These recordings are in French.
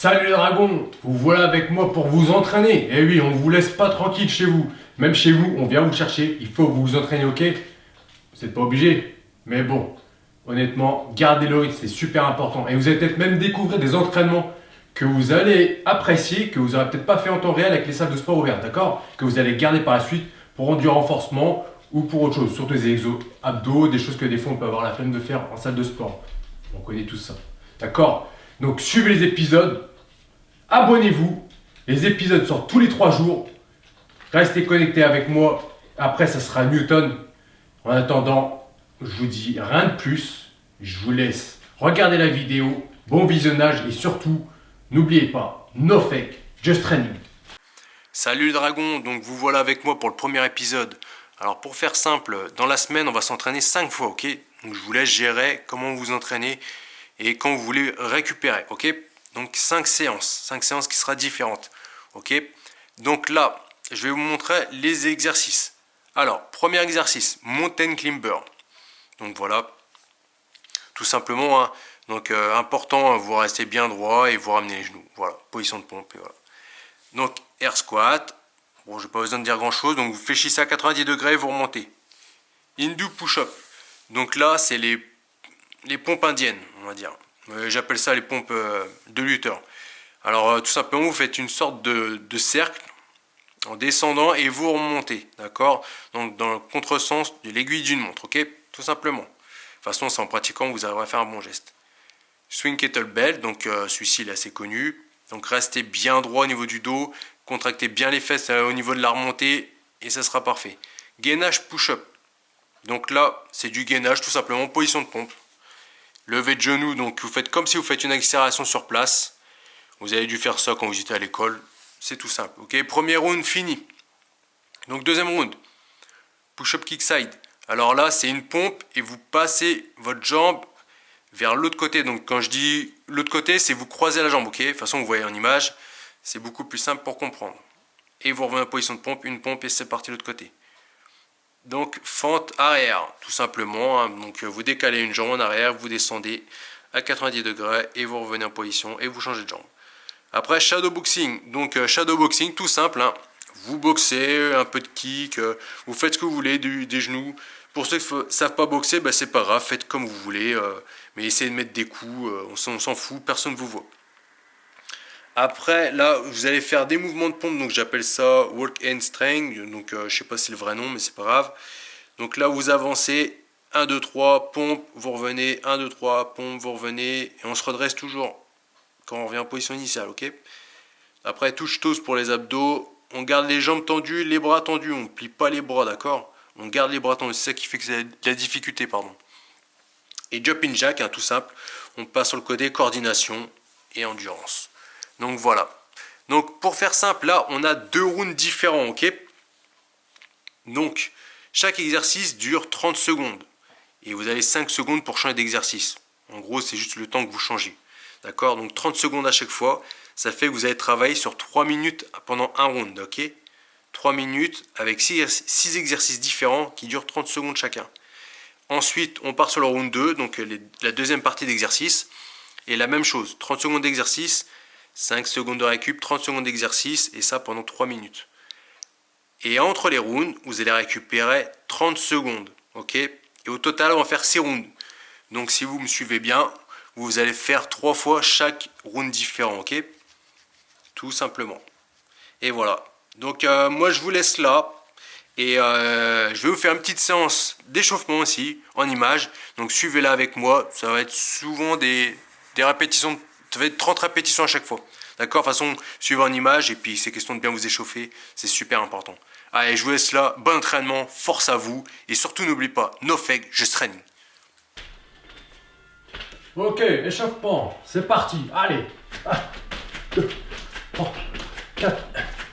Salut les dragons, vous voilà avec moi pour vous entraîner. Eh oui, on ne vous laisse pas tranquille chez vous. Même chez vous, on vient vous chercher, il faut que vous vous entraînez, ok? Vous n'êtes pas obligé, mais bon, honnêtement, gardez le rythme, c'est super important. Et vous allez peut-être même découvrir des entraînements que vous allez apprécier, que vous n'aurez peut-être pas fait en temps réel avec les salles de sport ouvertes, d'accord? Que vous allez garder par la suite pour rendre du renforcement ou pour autre chose, surtout les exos abdos, des choses que des fois on peut avoir la flemme de faire en salle de sport. On connaît tout ça, d'accord? Donc suivez les épisodes, abonnez-vous, les épisodes sortent tous les 3 jours, restez connectés avec moi, après ça sera Newton. En attendant, je vous dis rien de plus, je vous laisse regarder la vidéo, bon visionnage et surtout, n'oubliez pas, no fake, just training. Salut les dragons, donc vous voilà avec moi pour le premier épisode. Alors pour faire simple, dans la semaine on va s'entraîner 5 fois, ok? Donc je vous laisse gérer comment vous entraînez et quand vous voulez récupérer, ok? Donc 5 séances qui sera différentes, ok? Donc là, je vais vous montrer les exercices. Alors, premier exercice, mountain climber. Donc voilà, tout simplement, hein. Donc important, vous restez bien droit et vous ramenez les genoux. Voilà, position de pompe et voilà. Donc air squat, bon, j'ai pas besoin de dire grand chose, donc vous fléchissez à 90 degrés et vous remontez. Hindu push-up, donc là c'est les pompes indiennes, on va dire. J'appelle ça les pompes de lutteur. Alors tout simplement vous faites une sorte de cercle en descendant et vous remontez, d'accord? Donc dans le contresens de l'aiguille d'une montre, ok? Tout simplement. De toute façon, c'est en pratiquant que vous arriverez à faire un bon geste. Swing kettlebell, donc celui-ci il est assez connu. Donc restez bien droit au niveau du dos, contractez bien les fesses au niveau de la remontée et ça sera parfait. Gainage push-up. Donc là, c'est du gainage tout simplement, position de pompe. Levé de genoux, donc vous faites comme si vous faites une accélération sur place. Vous avez dû faire ça quand vous étiez à l'école. C'est tout simple, ok? Premier round fini. Donc deuxième round. Push-up kick side. Alors là, c'est une pompe et vous passez votre jambe vers l'autre côté. Donc quand je dis l'autre côté, c'est vous croisez la jambe, ok? De toute façon, vous voyez en image, c'est beaucoup plus simple pour comprendre. Et vous revenez en position de pompe, une pompe et c'est parti de l'autre côté. Donc fente arrière, tout simplement, hein. Donc vous décalez une jambe en arrière, vous descendez à 90 degrés et vous revenez en position et vous changez de jambe. Après shadow boxing, donc shadow boxing tout simple, hein. Vous boxez, un peu de kick, vous faites ce que vous voulez, des genoux. Pour ceux qui ne savent pas boxer, bah, c'est pas grave, faites comme vous voulez, mais essayez de mettre des coups, on s'en fout, personne ne vous voit. Après, là, vous allez faire des mouvements de pompe, donc j'appelle ça walk and strength, donc je sais pas si c'est le vrai nom, mais c'est pas grave. Donc là, vous avancez, 1, 2, 3, pompe, vous revenez, 1, 2, 3, pompe, vous revenez, et on se redresse toujours quand on revient en position initiale, ok? Après, touche-toast pour les abdos, on garde les jambes tendues, les bras tendus, on ne plie pas les bras, d'accord? On garde les bras tendus, c'est ça qui fait que c'est la difficulté, pardon. Et jumping jack, hein, tout simple, on passe sur le côté coordination et endurance. Donc voilà. Donc pour faire simple, là, on a 2 rounds différents, ok? Donc, chaque exercice dure 30 secondes. Et vous avez 5 secondes pour changer d'exercice. En gros, c'est juste le temps que vous changez. D'accord? Donc 30 secondes à chaque fois. Ça fait que vous allez travailler sur 3 minutes pendant un round, ok? 3 minutes avec 6 exercices différents qui durent 30 secondes chacun. Ensuite, on part sur le round 2, donc la deuxième partie d'exercice. Et la même chose, 30 secondes d'exercice, 5 secondes de récup, 30 secondes d'exercice, et ça pendant 3 minutes. Et entre les rounds, vous allez récupérer 30 secondes, ok? Et au total, on va faire 6 rounds. Donc si vous me suivez bien, vous allez faire 3 fois chaque round différent, ok? Tout simplement. Et voilà. Donc moi je vous laisse là. Et je vais vous faire une petite séance d'échauffement aussi, en images. Donc suivez-la avec moi. Ça va être souvent des répétitions. Ça va être 30 répétitions à chaque fois. D'accord? De toute façon, suivez en images. Et puis c'est question de bien vous échauffer. C'est super important. Allez, je vous laisse là. Bon entraînement. Force à vous. Et surtout, n'oubliez pas, no fake, just training. Ok, échauffement, c'est parti, allez. 1, 2, 3, 4,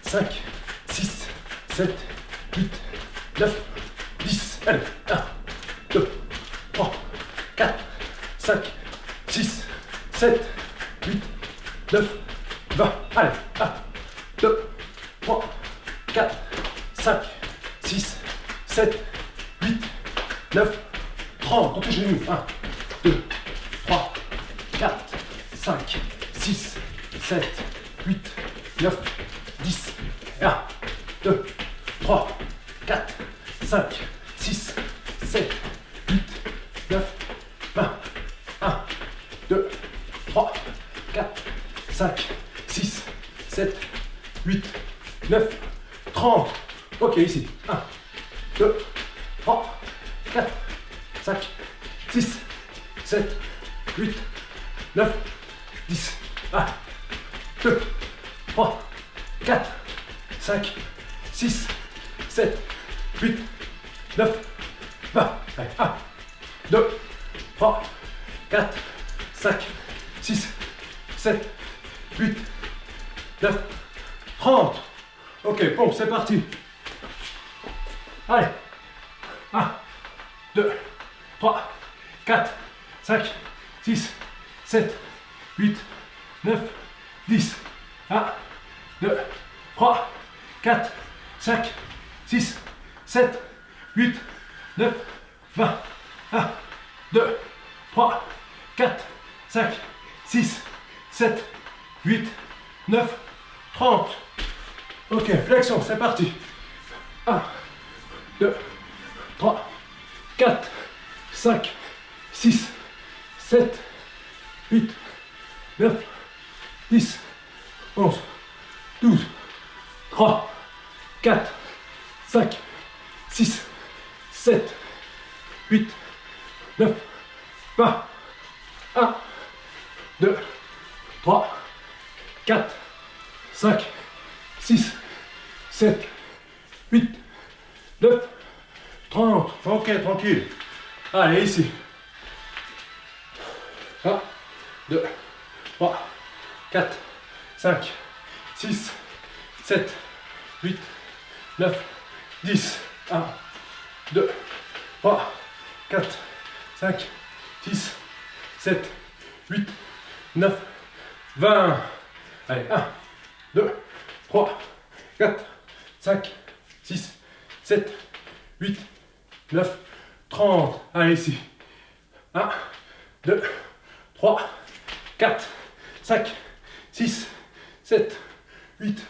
5, 6, 7, 8, 9, 10. Allez, 1, 2, 3, 4, 5, 6, 7, 8, 9, 20. Allez, 1, 2, 3, 4, 5, 6, 7, 8, 9, 30. On touche les genoux. 1, 2, 3, 4, 5, 6, 7, 8, 9, 10. 1, 2, 3, 4, 5, 6, 7, 8, 9, 20. 1, 2, 3, 4, 5, 6, 7, 8, 9, 30. Ok, ici. 1, 2, 3, 4, 5, 6, 7, 8, 9, 10. 1, 2, 3, 4, 5, 6, 7, 8, 9, 20. Allez, 1, 2, 3, 4, 5, 6, 7, 8, 9, 30. Ok, pompe, c'est parti. Allez. 1, 2, 3, 4, 5, 6, 7, 8, 9, 10. 1, 2, 3, 4, 5, 6, 7, 8, 9, 20. 1, 2, 3, 4, 5, 6, 7, 8, 9, 30. Ok, flexion, c'est parti. 1, 2, 3, 4, 5, 6, 7, 8, 9, 10, 11, 12, 3, 4, 5, 6, 7, 8, 9, 20. 1, 2, 3, 4, 5, 6, 7, 8, 9, 30. Ok, tranquille. Allez, ici. 1, 2, 3, 4, 5, 6, 7, 8, 9, 10. 1, 2, 3, 4, 5, 6, 7, 8, 9, 20. Allez, 1, 2, 3, 4, 5, 6, 7, 8, 9, 30. Allez, ici. 1, 2, 3, 4, 5, 6, 7, 8,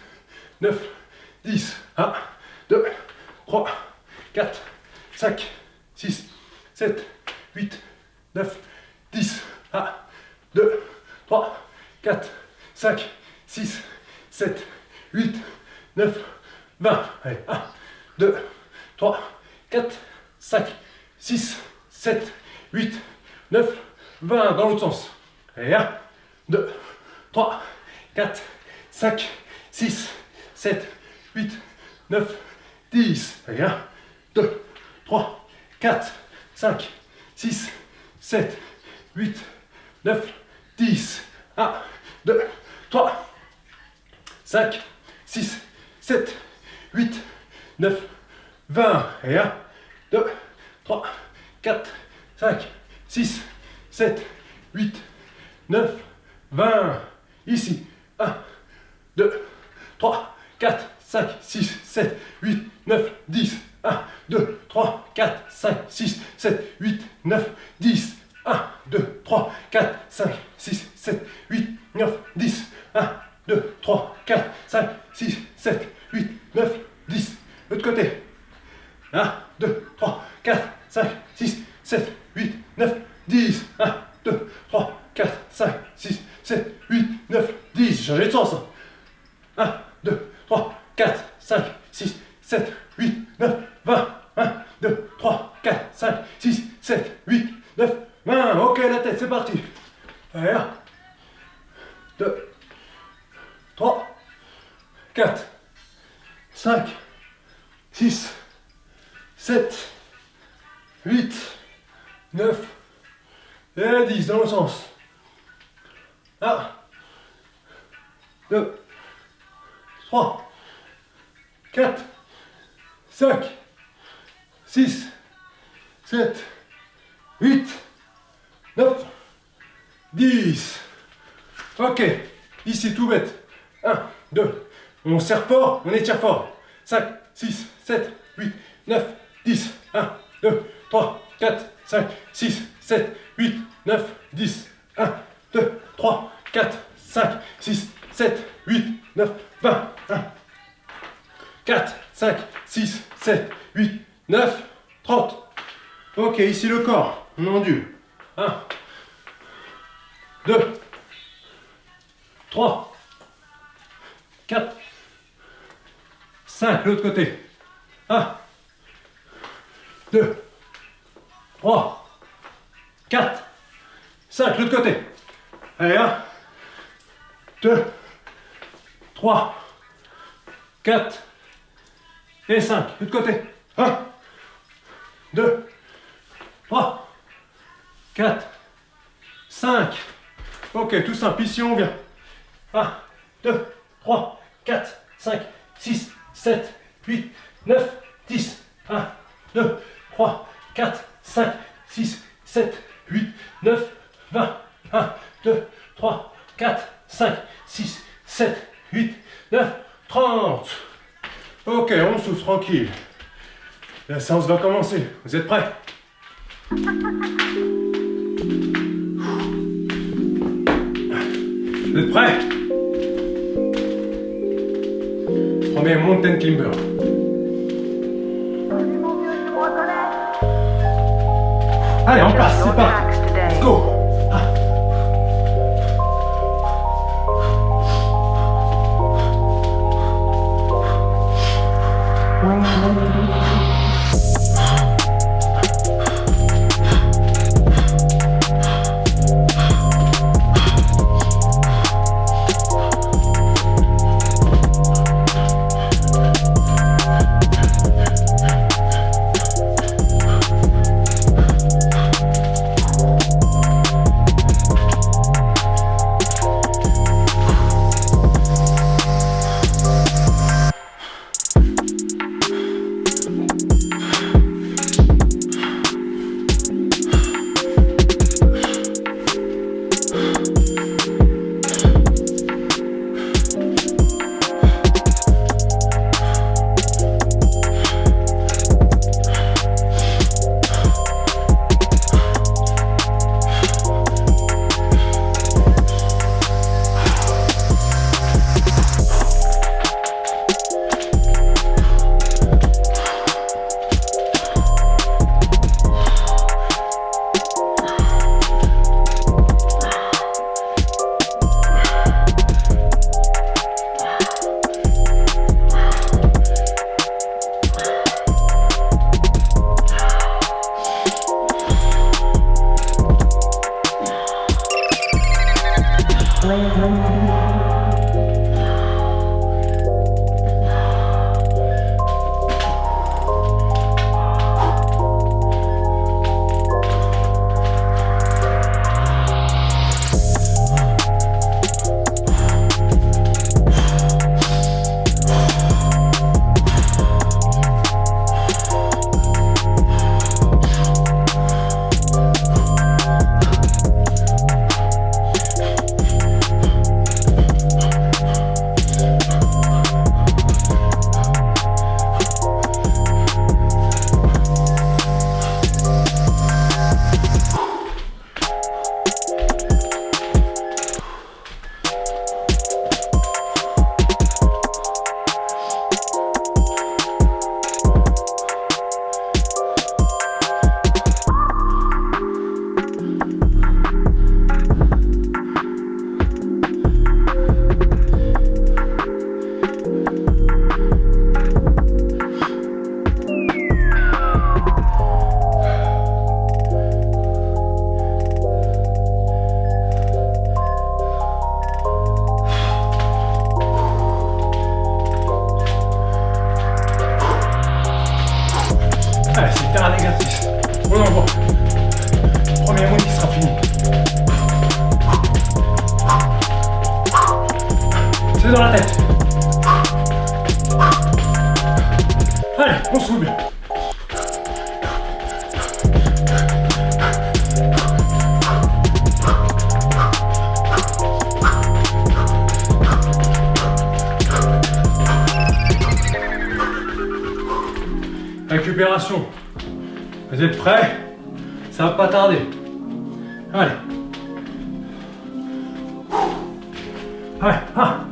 9, 10. 1, 2, 3, 4, 5, 6, 7, 8, 9, 10. 1, 2, 3, 4, 5, 6, 7, 8, 9, 20. Allez, 1, 2, 3, 4, 5, 6, 7, 8, 9, 20. Dans l'autre sens. Allez, 1, 2, 3, 4, 5, 6, 7, 8, 9, 10. Allez, 1, 2, 3, 4, 5, 6, 7, 8, 9, 10. 1, 2, 3, 5, 6, 7, 8, 9, 20. Et 1, 2, 3, 4, 5, 6, 7, 8, 9, 20. Ici. 1, 2, 3, 4, 5, 6, 7, 8, 9, 10. 1, 2, 3, 4, 5, 6, 7, 8, 9, 10. 1, 2, 3, 4, 5, 6, 7, 8, 9, 10. 1, 2, 3, 4, 5, 6, 7, 8, 9, 10. L'autre côté. 1, 2, 3, 4, 5, 6, 7, 8, 9, 10. 1, 2, 3, 4, 5, 6, 7, 8, 9, 10. Changez de sens. 1, 2, 3, 4, 5, 6, 7, 8, 9, 20. 1, 2, 3, 4, 5, 6, 7, 8, 9, 20. Ok, la tête, c'est parti. Allez, 1, 2, 3, 4, 5, 6, 7, 8, 9 et 10 dans le sens. 1, 2, 3, 4, 5, 6, 7, 8, 9, 10. Ok, ici tout bête. 1, 2, on serre fort, on étire fort. 5, 6, 7, 8, 9, 10. 1, 2, 3, 4, 5, 6, 7, 8, 9, 10. 1, 2, 3, 4, 5, 6, 7, 8, 9, 20. 1, 4, 5, 6, 7, 8, 9, 30. Ok, ici le corps, on ondule. 1, 2, 3, 4, 5, l'autre côté. 1, 2, 3, 4, 5, l'autre côté. Allez, 1, 2, 3, 4 et 5, l'autre côté. 1, 2, 3, 4, 5. Ok, tout simple, ici on vient. 1, 2, 3, 4, 5, 6, 7, 8, 9, 10. 1, 2, 3, 4, 5, 6, 7, 8, 9, 20. 1, 2, 3, 4, 5, 6, 7, 8, 9, 30. Ok, on souffle tranquille. La séance va commencer. Vous êtes prêts? Vous êtes prêts? Premier mountain climber. Allez, en place, c'est parti. Let's go. C'est dans la tête. Allez, on souffle bien. Récupération. Vous êtes prêts? Ça va pas tarder. Allez. Allez, ah.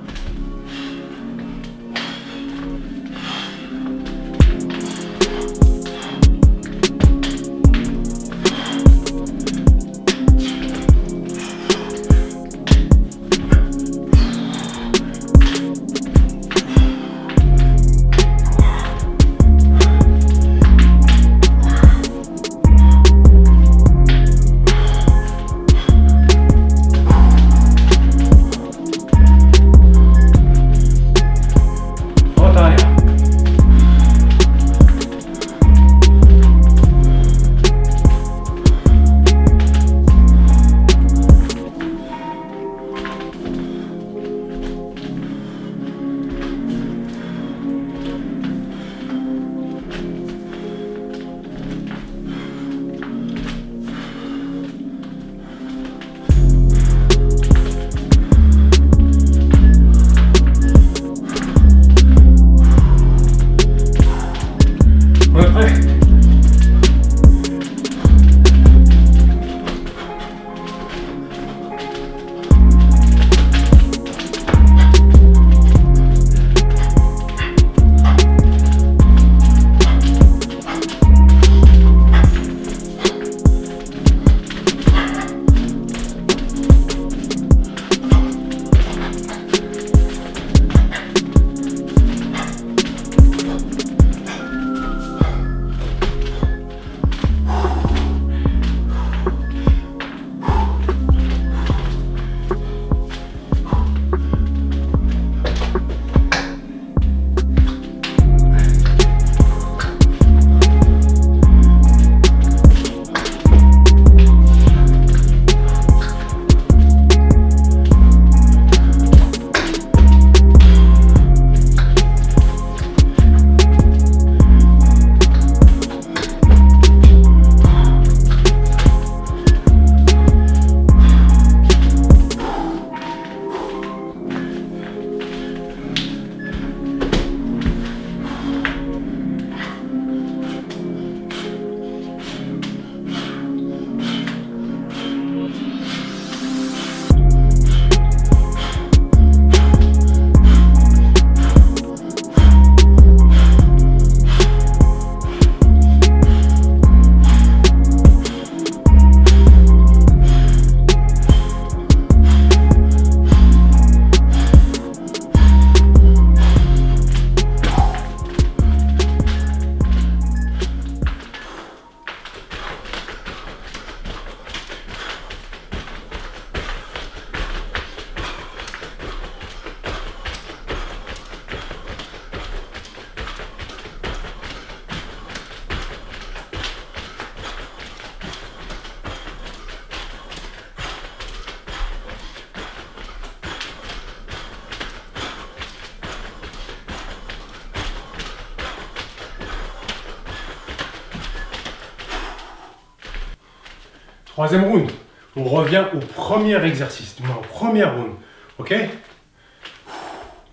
Troisième round. On revient au premier exercice, du moins au premier round. Ok?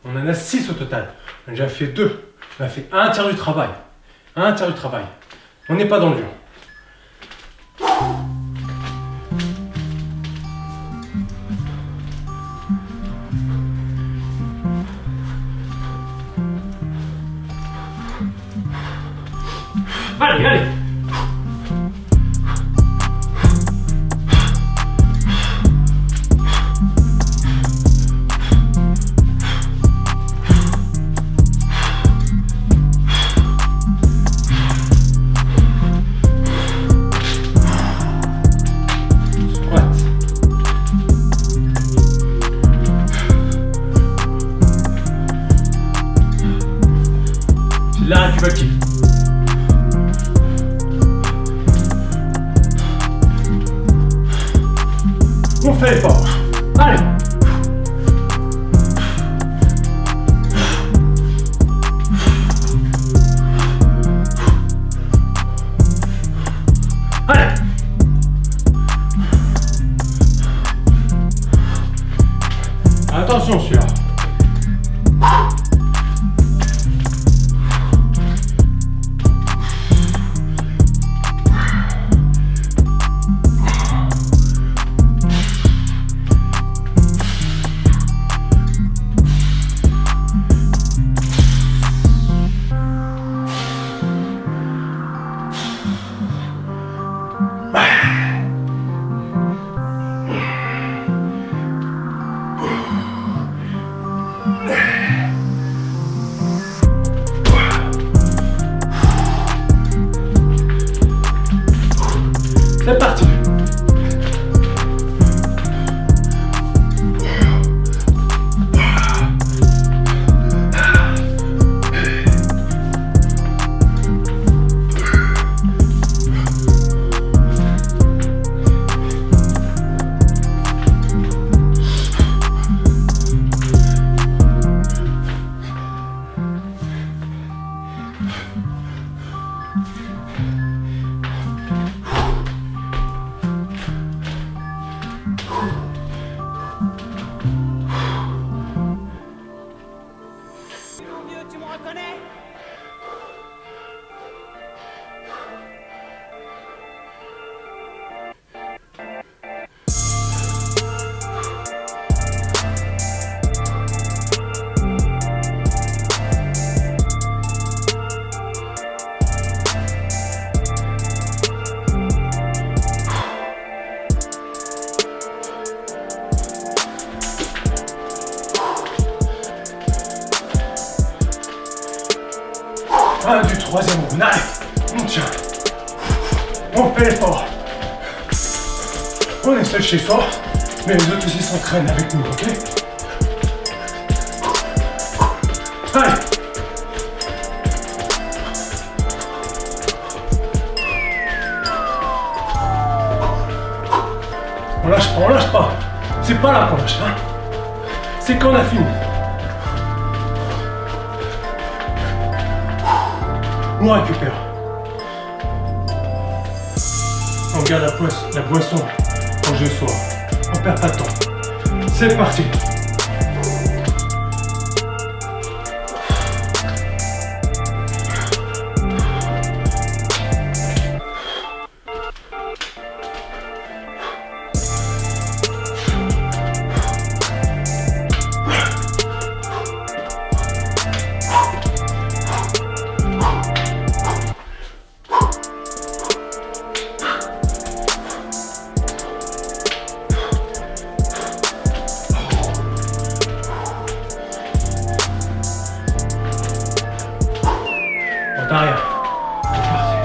On en a 6 au total. On a déjà fait 2. On a fait un tiers du travail. Un tiers du travail. On n'est pas dans le dur. Allez, allez! Là, tu vas le kiff. On fait l'effort. Allez. Allez. Attention celui-là. Fin du troisième round. Allez, on tient. On fait l'effort. On est seul chez soi, mais les autres aussi s'entraînent avec nous, ok? Allez! On lâche pas. C'est pas là qu'on lâche, hein? C'est quand on a fini. On récupère. On garde la boisson quand je sors. On perd pas de temps. C'est parti. Arrière. C'est parti.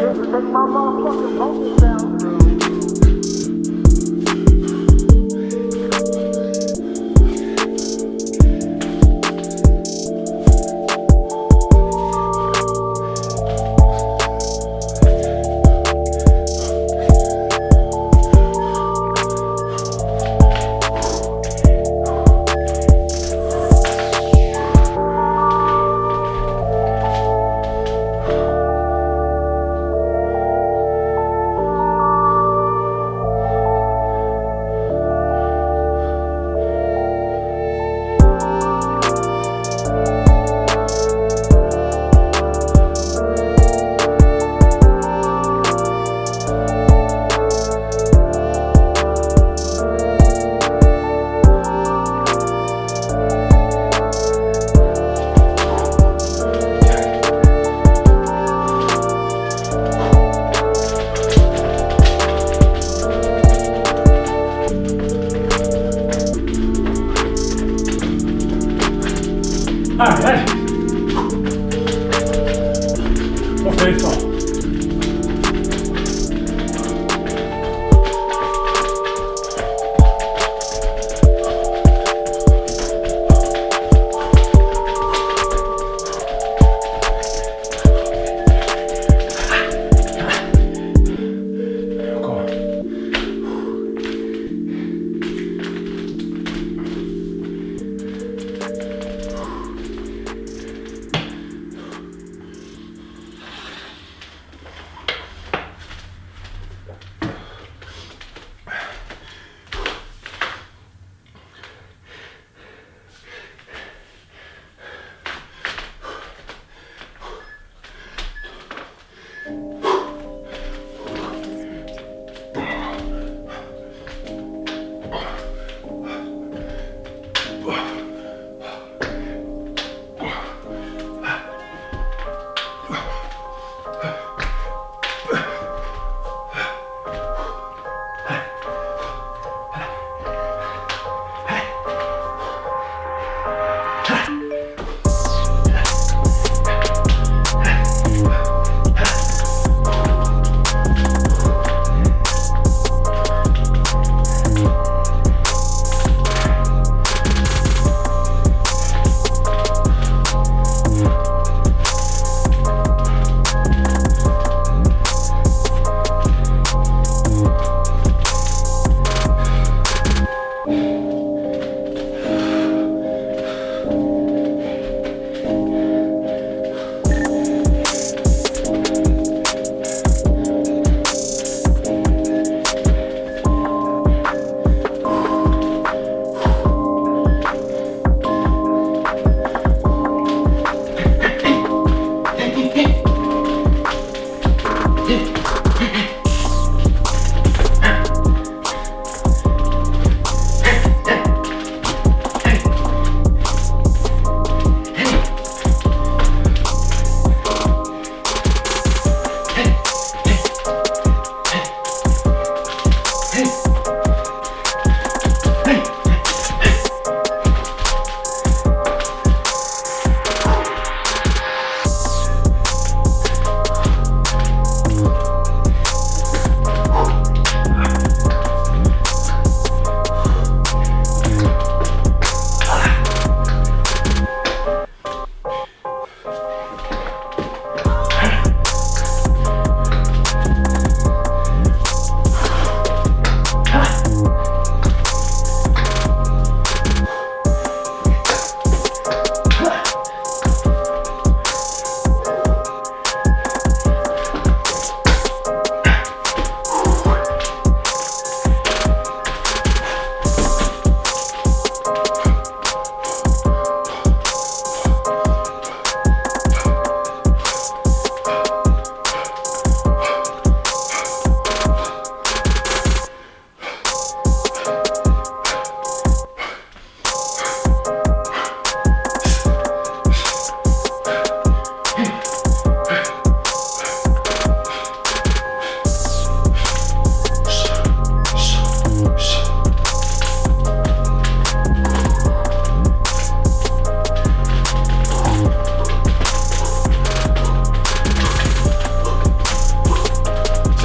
Take my motherfucking vocals down, girl.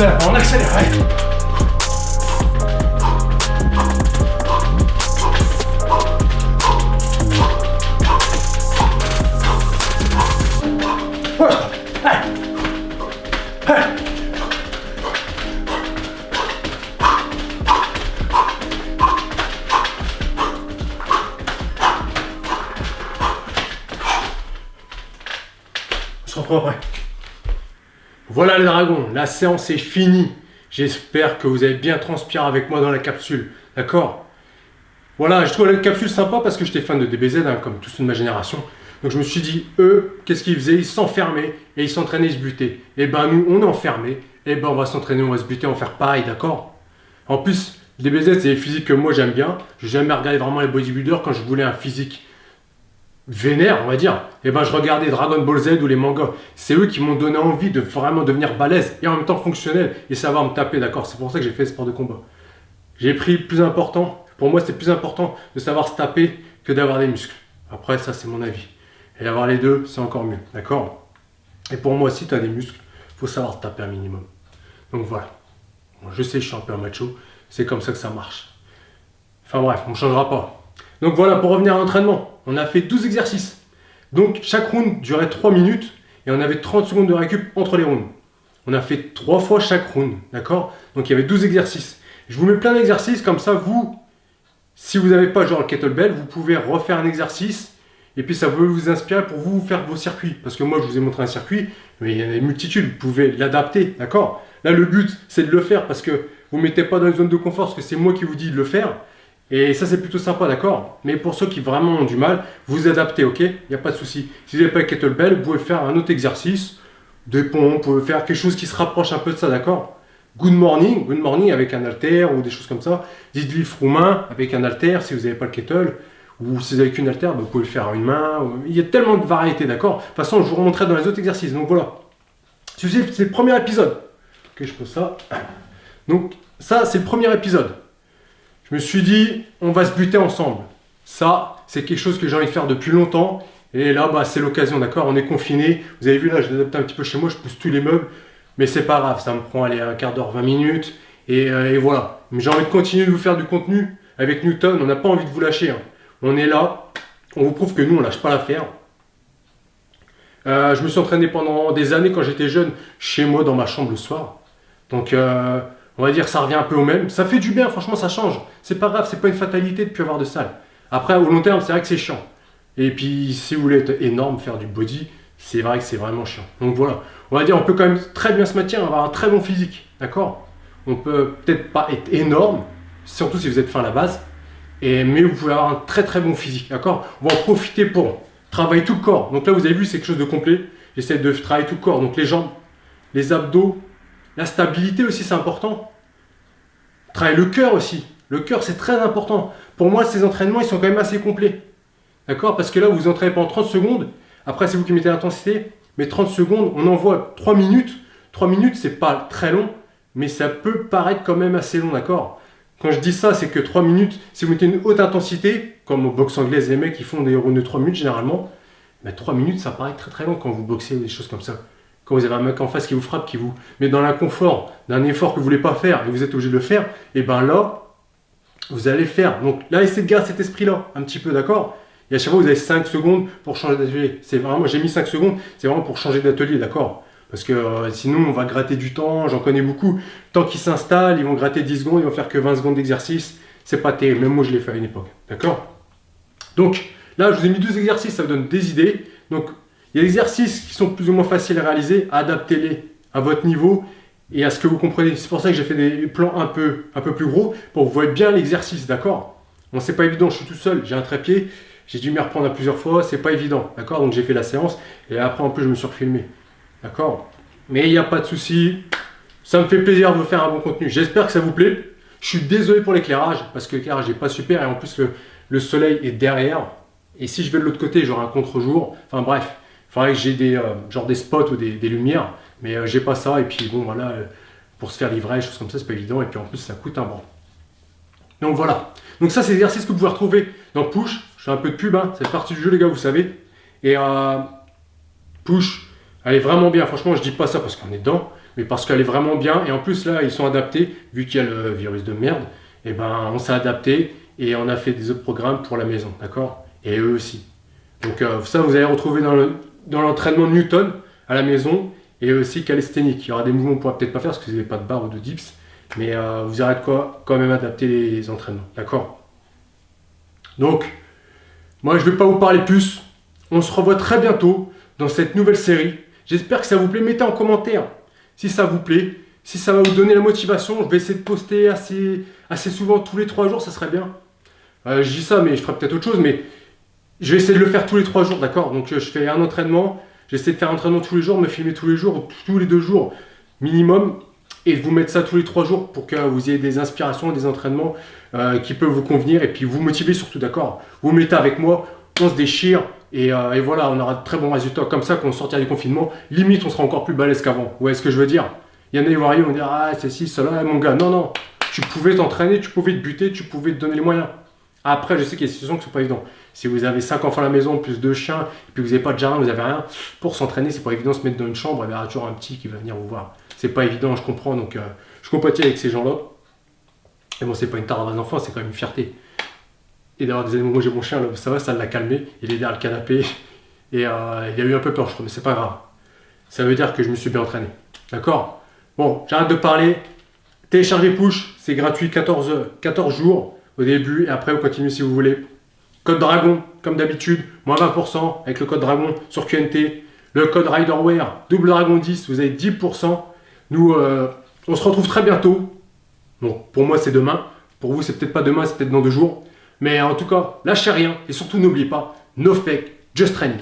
On accélère, allez. On se retrouve après. Voilà les dragons, la séance est finie. J'espère que vous avez bien transpiré avec moi dans la capsule, d'accord? Voilà, je trouve la capsule sympa parce que j'étais fan de DBZ, hein, comme tous de ma génération. Donc je me suis dit, eux, qu'est-ce qu'ils faisaient? Ils s'enfermaient et ils s'entraînaient, ils se butaient. Et ben nous, on est enfermés, et ben on va s'entraîner, on va se buter, on va faire pareil, d'accord? En plus, le DBZ, c'est les physiques que moi j'aime bien. J'ai jamais regardé vraiment les bodybuilders quand je voulais un physique vénère, on va dire. Et ben je regardais Dragon Ball Z ou les mangas. C'est eux qui m'ont donné envie de vraiment devenir balèze et en même temps fonctionnel et savoir me taper, d'accord? C'est pour ça que j'ai fait le sport de combat. J'ai pris plus important. Pour moi, c'est plus important de savoir se taper que d'avoir des muscles. Après, ça, c'est mon avis. Et avoir les deux, c'est encore mieux, d'accord? Et pour moi, si tu as des muscles, il faut savoir te taper un minimum. Donc voilà. Bon, je sais, je suis un peu un macho. C'est comme ça que ça marche. Enfin bref, on ne changera pas. Donc voilà, pour revenir à l'entraînement, on a fait 12 exercices. Donc chaque round durait 3 minutes et on avait 30 secondes de récup entre les rounds. On a fait 3 fois chaque round, d'accord? Donc il y avait 12 exercices. Je vous mets plein d'exercices, comme ça, vous, si vous n'avez pas genre le kettlebell, vous pouvez refaire un exercice et puis ça peut vous inspirer pour vous faire vos circuits. Parce que moi, je vous ai montré un circuit, mais il y en a des multitudes, vous pouvez l'adapter, d'accord? Là, le but, c'est de le faire parce que vous ne mettez pas dans une zone de confort, parce que c'est moi qui vous dis de le faire. Et ça, c'est plutôt sympa, d'accord? Mais pour ceux qui vraiment ont du mal, vous adaptez, ok? Il n'y a pas de souci. Si vous n'avez pas de kettlebell, vous pouvez faire un autre exercice, des pompes, vous pouvez faire quelque chose qui se rapproche un peu de ça, d'accord? Good morning avec un halter ou des choses comme ça. Deadlift roumain avec un halter si vous n'avez pas le kettle. Ou si vous n'avez qu'une halter, vous pouvez le faire à une main. Il y a tellement de variétés, d'accord? De toute façon, je vous remontrerai dans les autres exercices. Donc voilà. C'est le premier épisode. Ok, je pose ça. Donc ça, c'est le premier épisode. Je me suis dit, on va se buter ensemble. Ça, c'est quelque chose que j'ai envie de faire depuis longtemps. Et là, bah, c'est l'occasion, d'accord? On est confiné. Vous avez vu, là, je l'adapte un petit peu chez moi. Je pousse tous les meubles. Mais c'est pas grave, ça me prend allez, un quart d'heure, 20 minutes. Et voilà. Mais j'ai envie de continuer de vous faire du contenu avec Newton. On n'a pas envie de vous lâcher. Hein. On est là. On vous prouve que nous, on lâche pas l'affaire. Je me suis entraîné pendant des années quand j'étais jeune, chez moi, dans ma chambre le soir. Donc, on va dire que ça revient un peu au même. Ça fait du bien, franchement, ça change. C'est pas grave, c'est pas une fatalité de plus avoir de salle. Après, au long terme, c'est vrai que c'est chiant. Et puis, si vous voulez être énorme, faire du body, c'est vrai que c'est vraiment chiant. Donc voilà, on va dire, on peut quand même très bien se maintenir, avoir un très bon physique, d'accord? On peut peut-être pas être énorme, surtout si vous êtes fin à la base, mais vous pouvez avoir un très très bon physique, d'accord? On va en profiter pour travailler tout le corps. Donc là, vous avez vu, c'est quelque chose de complet. J'essaie de travailler tout le corps, donc les jambes, les abdos, la stabilité aussi, c'est important. Travailler le cœur aussi. Le cœur, c'est très important. Pour moi, ces entraînements, ils sont quand même assez complets. D'accord? Parce que là, vous entraînez pendant 30 secondes. Après, c'est vous qui mettez l'intensité. Mais 30 secondes, on envoie 3 minutes. 3 minutes, c'est pas très long. Mais ça peut paraître quand même assez long, d'accord? Quand je dis ça, c'est que 3 minutes, si vous mettez une haute intensité, comme au boxe anglaise, les mecs, ils font des rounds de 3 minutes généralement. Mais 3 minutes, ça paraît très très long quand vous boxez ou des choses comme ça. Quand vous avez un mec en face qui vous frappe, qui vous met dans l'inconfort d'un effort que vous ne voulez pas faire et vous êtes obligé de le faire, et bien là, vous allez le faire. Donc là, essayez de garder cet esprit-là, un petit peu, d'accord? Et à chaque fois, vous avez 5 secondes pour changer d'atelier. C'est vraiment, j'ai mis 5 secondes, c'est vraiment pour changer d'atelier, d'accord? Parce que sinon, on va gratter du temps, j'en connais beaucoup. Tant qu'ils s'installent, ils vont gratter 10 secondes, ils vont faire que 20 secondes d'exercice. C'est pas terrible, même moi, je l'ai fait à une époque, d'accord? Donc là, je vous ai mis 2 exercices, ça vous donne des idées. Donc, il y a des exercices qui sont plus ou moins faciles à réaliser, adaptez-les à votre niveau et à ce que vous comprenez. C'est pour ça que j'ai fait des plans un peu plus gros pour que vous voyez bien l'exercice, d'accord? Bon, c'est pas évident, je suis tout seul, j'ai un trépied, j'ai dû m'y reprendre à plusieurs fois, c'est pas évident, d'accord? Donc j'ai fait la séance et après en plus je me suis refilmé, d'accord? Mais il n'y a pas de souci, ça me fait plaisir de vous faire un bon contenu. J'espère que ça vous plaît. Je suis désolé pour l'éclairage parce que l'éclairage n'est pas super et en plus le soleil est derrière. Et si je vais de l'autre côté, j'aurai un contre-jour. Enfin bref. Il faudrait que j'ai des spots ou des lumières, mais j'ai pas ça. Et puis bon, voilà, pour se faire livrer, des choses comme ça, c'est pas évident. Et puis en plus, ça coûte un bras. Donc voilà. Donc ça, c'est l'exercice que vous pouvez retrouver dans Push. Je fais un peu de pub, hein. C'est partie du jeu, les gars, vous savez. Et Push, elle est vraiment bien. Franchement, je dis pas ça parce qu'on est dedans, mais parce qu'elle est vraiment bien. Et en plus, là, ils sont adaptés, vu qu'il y a le virus de merde, et ben, on s'est adapté et on a fait des autres programmes pour la maison, d'accord? Et eux aussi. Donc, ça, vous allez retrouver dans l'entraînement Newton à la maison et aussi calisthénique. Il y aura des mouvements qu'on ne pourra peut-être pas faire parce que vous n'avez pas de barre ou de dips, mais vous aurez de quoi quand même adapter les entraînements, d'accord? Donc, moi, je ne vais pas vous parler plus. On se revoit très bientôt dans cette nouvelle série. J'espère que ça vous plaît. Mettez en commentaire si ça vous plaît, si ça va vous donner la motivation. Je vais essayer de poster assez souvent, tous les 3 jours, ça serait bien. Je dis ça, mais je ferai peut-être autre chose, mais je vais essayer de le faire tous les 3 jours, d'accord? Donc, je fais un entraînement. J'essaie de faire un entraînement tous les jours, me filmer tous les jours, tous les 2 jours minimum, et de vous mettre ça tous les 3 jours pour que vous ayez des inspirations, des entraînements qui peuvent vous convenir et puis vous motiver surtout, d'accord? Vous mettez avec moi, on se déchire et voilà, on aura de très bons résultats comme ça quand on sortira du confinement. Limite, on sera encore plus balèze qu'avant. Vous voyez ce que je veux dire? Il y en a qui vont arriver, vont dire ah, c'est ci, cela, mon gars. Non, non, tu pouvais t'entraîner, tu pouvais te buter, tu pouvais te donner les moyens. Après, je sais qu'il y a des situations qui ne sont pas évidentes. Si vous avez 5 enfants à la maison, plus 2 chiens, et puis vous n'avez pas de jardin, vous n'avez rien, pour s'entraîner, c'est pas évident de se mettre dans une chambre, il y aura toujours un petit qui va venir vous voir. C'est pas évident, je comprends, donc je compatis avec ces gens-là. Et bon, c'est pas une tare d'un enfant, c'est quand même une fierté. Et d'avoir des animaux, moi j'ai mon chien, là, ça va, ça l'a calmé, il est derrière le canapé, et il a eu un peu peur, je crois, mais c'est pas grave. Ça veut dire que je me suis bien entraîné. D'accord? Bon, j'arrête de parler. Téléchargez Push, c'est gratuit, 14 jours au début, et après vous continuez si vous voulez. Code Dragon, comme d'habitude, moins 20% avec le code Dragon sur QNT. Le code RiderWare, double Dragon 10, vous avez 10%. Nous, on se retrouve très bientôt. Bon, pour moi, c'est demain. Pour vous, c'est peut-être pas demain, c'est peut-être dans 2 jours. Mais en tout cas, lâchez rien. Et surtout, n'oubliez pas, no fake, just training.